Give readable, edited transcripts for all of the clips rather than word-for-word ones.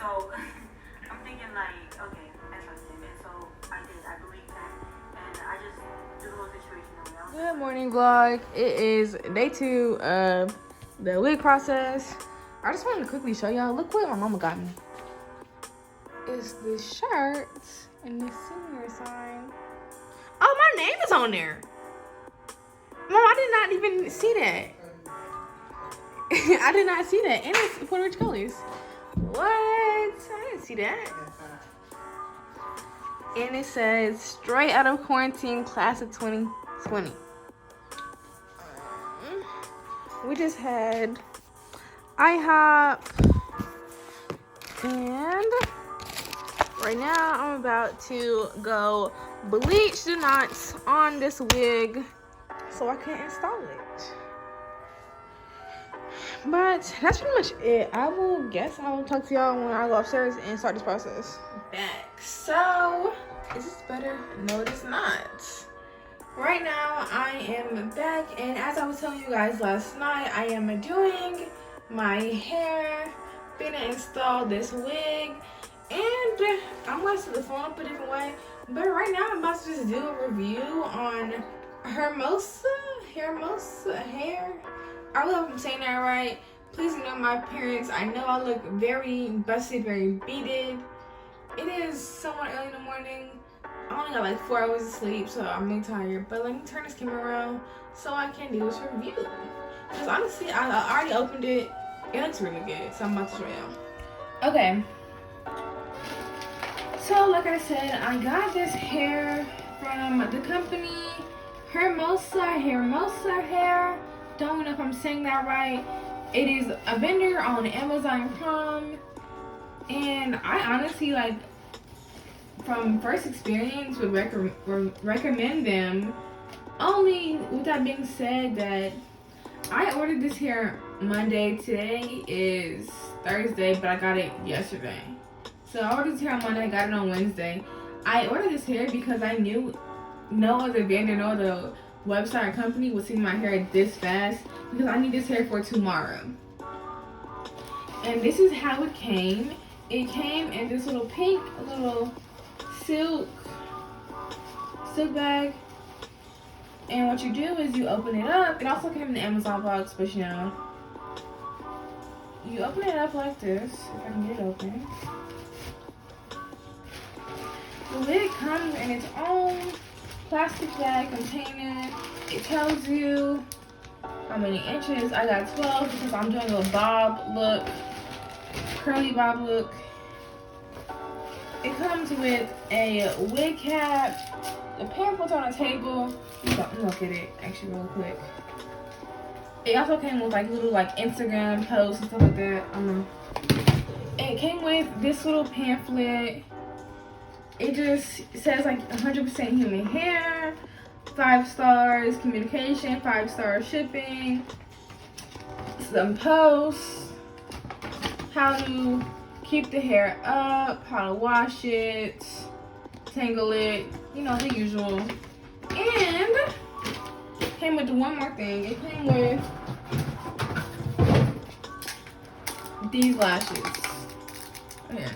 So I'm thinking like, okay, I trust him, and so I did. I believe that, and I just do the whole situation around. Good morning, vlog. It is day 2 of the wig process. I just wanted to quickly show y'all. Look what my mama got me. It's this shirt and this senior sign. Oh, my name is on there. Mom, I did not even see that. I did not see that. And it's Puerto Rico colors. What? I didn't see that. And it says, straight out of quarantine, class of 2020. We just had IHOP. And right now I'm about to go bleach the knots on this wig so I can install it. But that's pretty much it. I will talk to y'all when I go upstairs and start this process. Back. So, is this better? No, it is not. Right now, I am back, and as I was telling you guys last night, I am doing my hair, gonna install this wig, and I'm gonna set the phone up a different way. But right now, I'm about to just do a review on Hermosa hair. I don't know if I'm saying that right. Please ignore my appearance. I know I look very busted, very beaded. It is somewhat early in the morning. I only got like 4 hours of sleep, so I'm really tired. But let me turn this camera around so I can do this review. Because honestly, I already opened it. It looks really good, so I'm about to show you. Okay. So, like I said, I got this hair from the company Hermosa Hair. Don't know if I'm saying that right. It is a vendor on Amazon Prime. And I honestly, like, from first experience would recommend them. Only with that being said, that I ordered this hair Monday. Today is Thursday, but I got it yesterday. So I ordered this hair on Monday, got it on Wednesday. I ordered this hair because I knew no other vendor, no other website or company would see my hair this fast, because I need this hair for tomorrow. And this is how it came. It came in this little pink little silk bag, and what you do is you open it up. It also came in the Amazon box, but you know, you open it up like this. If I can get it open, the lid comes in its own plastic bag container. It tells you how many inches. I got 12 because I'm doing a bob look, curly bob look. It comes with a wig cap, the pamphlet on the table. I'm gonna look at it actually real quick. It also came with like little like Instagram posts and stuff like that. And it came with this little pamphlet. It just says like 100% human hair, 5 stars communication, 5 star shipping, some posts, how to keep the hair up, how to wash it, tangle it, you know, the usual. And came with one more thing. It came with these lashes. Yeah.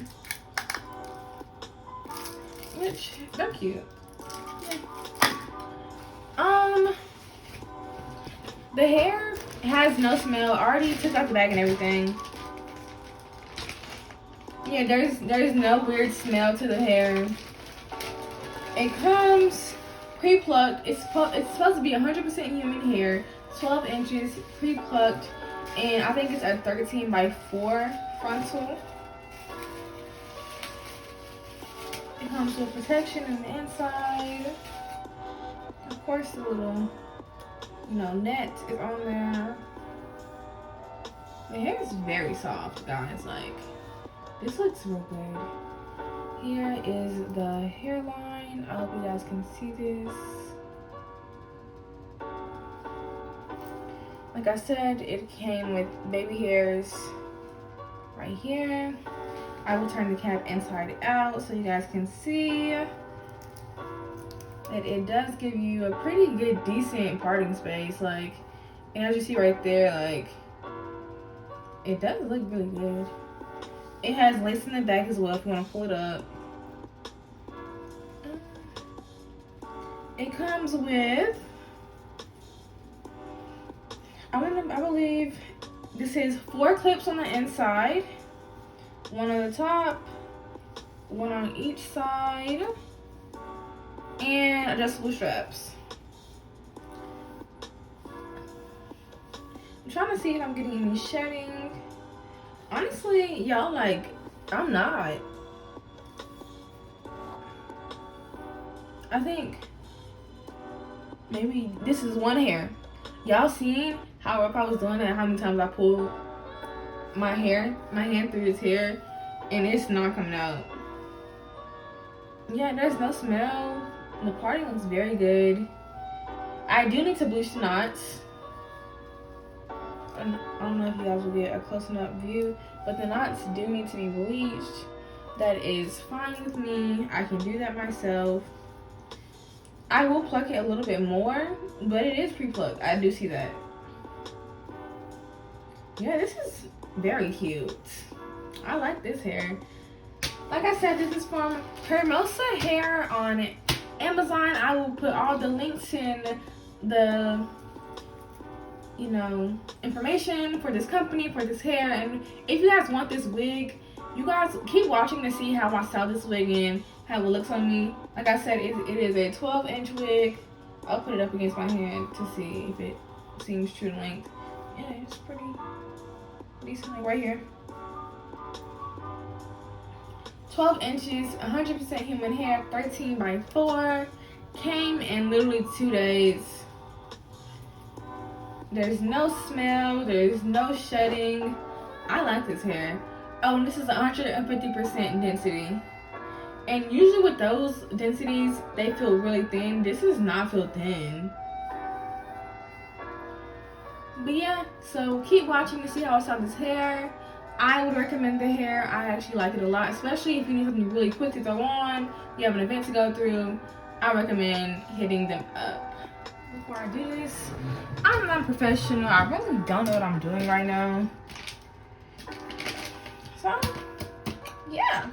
Which, they're cute. Yeah. The hair has no smell. I already took out the bag and everything. Yeah, there's no weird smell to the hair. It comes pre-plucked. It's supposed to be 100% human hair, 12 inches pre-plucked, and I think it's a 13x4 frontal. It comes with protection on the inside. Of course, the little, net is on there. The hair is very soft, guys. Like, this looks real good. Here is the hairline. I hope you guys can see this. Like I said, it came with baby hairs right here. I will turn the cap inside out so you guys can see that it does give you a pretty good, decent parting space. Like, and as you see right there, like, it does look really good. It has lace in the back as well if you want to pull it up. It comes with, I believe this is 4 clips on the inside, 1 on the top, 1 on each side, and adjustable straps. I'm trying to see if I'm getting any shedding. Honestly, y'all, like, I'm not. I think maybe this is one hair. Y'all seen how rough I was doing it and how many times I pulled my hand through his hair, and it's not coming out. Yeah, there's no smell. The parting looks very good. I do need to bleach the knots. I don't know if you guys will get a close enough view, but the knots do need to be bleached. That is fine with me. I can do that myself. I will pluck it a little bit more, but it is pre-plucked. I do see that. Yeah, this is very cute. I like this hair. Like I said, this is from Hermosa Hair on Amazon. I will put all the links in the, you know, information for this company, for this hair. And if you guys want this wig, you guys keep watching to see how I style this wig and how it looks on me. Like I said, it is a 12-inch wig. I'll put it up against my hand to see if it seems true to length. Yeah, it's pretty decent, like right here. 12 inches, 100% human hair, 13 by 4. Came in literally 2 days. There's no smell, there's no shedding. I like this hair. Oh, and this is 150% density. And usually with those densities, they feel really thin. This does not feel thin. But yeah, so keep watching to see how I style this hair. I would recommend the hair. I actually like it a lot, especially if you need something really quick to throw on, you have an event to go through. I recommend hitting them up. Before I do this, I'm not professional. I really don't know what I'm doing right now. So, yeah.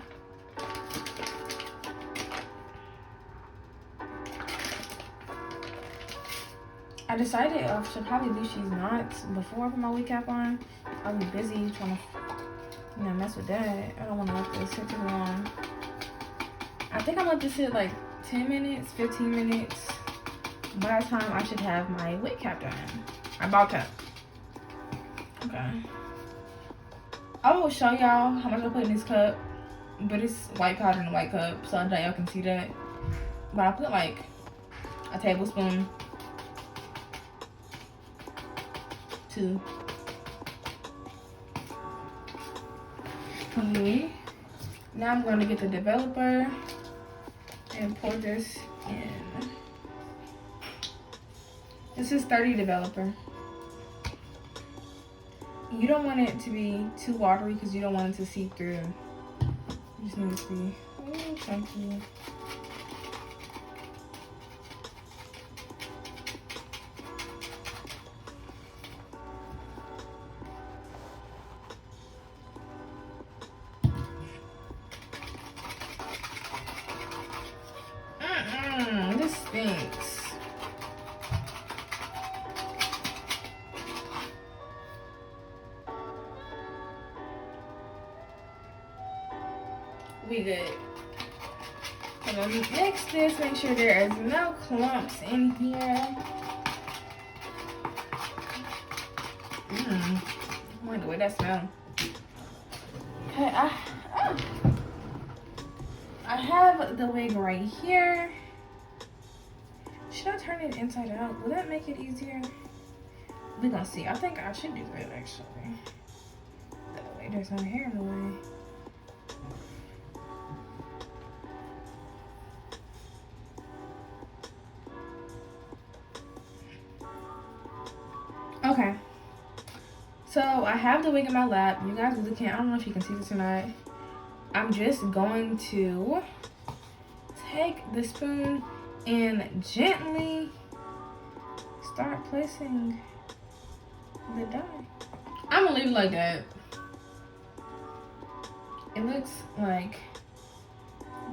I decided I should probably bleach these knots before I put my wig cap on. I'll be busy trying to, mess with that. I don't want to let this sit too long. I think I'm gonna let this sit like 10 minutes, 15 minutes. By that time, I should have my wig cap done. My ball cap. Okay. I will show y'all how much I put in this cup, but it's white powder in a white cup, so that y'all can see that. But I put like a tablespoon. 2. Okay. Now I'm going to get the developer and pour this in. This is 30 developer. You don't want it to be too watery because you don't want it to seep through. You just need it to be chunky. This stinks. We good. I'm gonna mix this, make sure there is no clumps in here. I like the way that smells. Okay, I have the wig right here. Should I turn it inside out? Will that make it easier? We're gonna see. I think I should do that actually. That way there's no hair in the way. Okay. So I have the wig in my lap. You guys really can't, I don't know if you can see this or not. I'm just going to take the spoon and gently start placing the dye. I'm gonna leave it like that. it looks like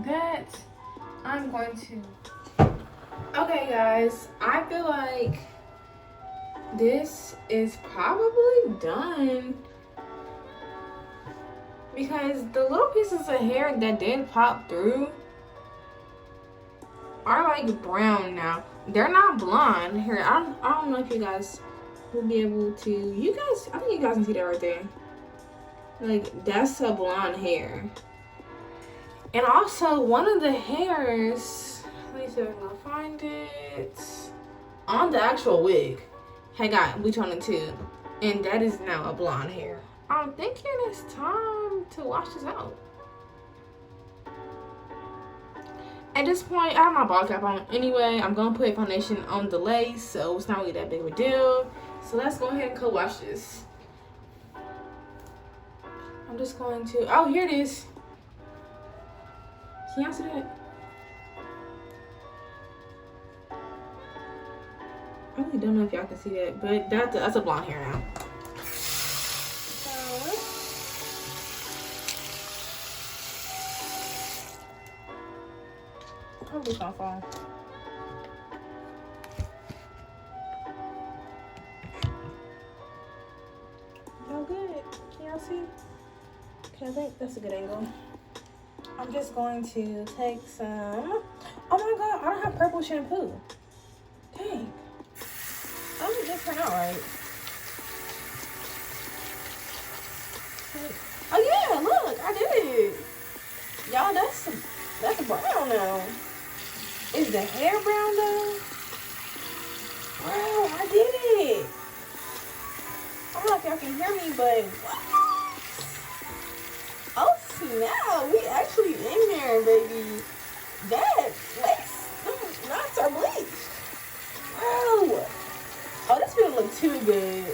that. I'm going to. Okay, guys, I feel like this is probably done because the little pieces of hair that did pop through are like brown now. They're not blonde. Here, I don't know if you guys will be able to. You guys, I think you guys can see that right there. Like, that's a blonde hair. And also, one of the hairs, let me see if I can find it, on the actual wig had got bleach on it too. And that is now a blonde hair. I'm thinking it's time to wash this out. At this point, I have my ball cap on anyway. I'm going to put foundation on the lace, so it's not really that big of a deal. So let's go ahead and co-wash this. I'm just going to, oh, here it is. Can y'all see that? I really don't know if y'all can see that, but that's a blonde hair now. Probably gonna fall. Y'all good? Can y'all see? Okay, I think that's a good angle. I'm just going to take some. Oh my god, I don't have purple shampoo. Dang. I'm just turn out right. Oh yeah, look, I did it. Y'all, that's brown now. Is the hair brown though? Wow, I did it. I don't know if y'all can hear me, but what? Oh snap, we actually in there, baby. That lace, knots are bleached. Wow. Oh, this feels look too good.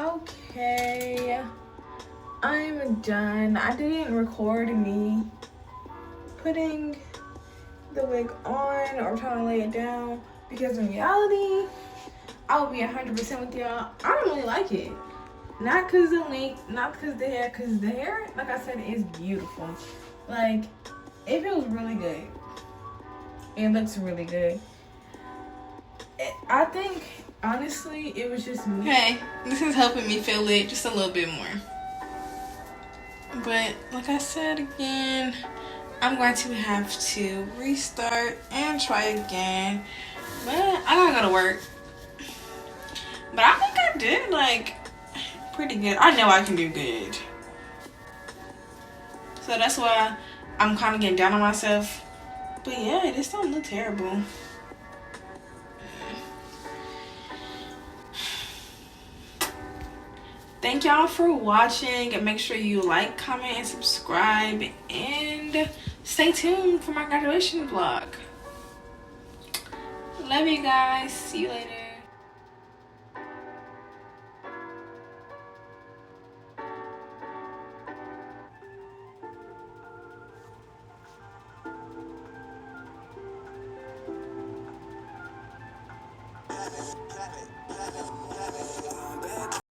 Okay, I'm done. I didn't record me putting the wig on or trying to lay it down because in reality, I'll be 100% with y'all. I don't really like it. Not cause the length, not cause the hair, cause the hair, like I said, is beautiful. Like, it feels really good. It looks really good. I think, honestly, it was just me. Okay, this is helping me feel it just a little bit more. But like I said again, I'm going to have to restart and try again. But I gotta go to work. But I think I did like pretty good. I know I can do good. So that's why I'm kind of getting down on myself. But yeah, this don't look terrible. Thank y'all for watching, and make sure you like, comment, and subscribe, and stay tuned for my graduation vlog. Love you guys. See you later. Planet, planet, planet.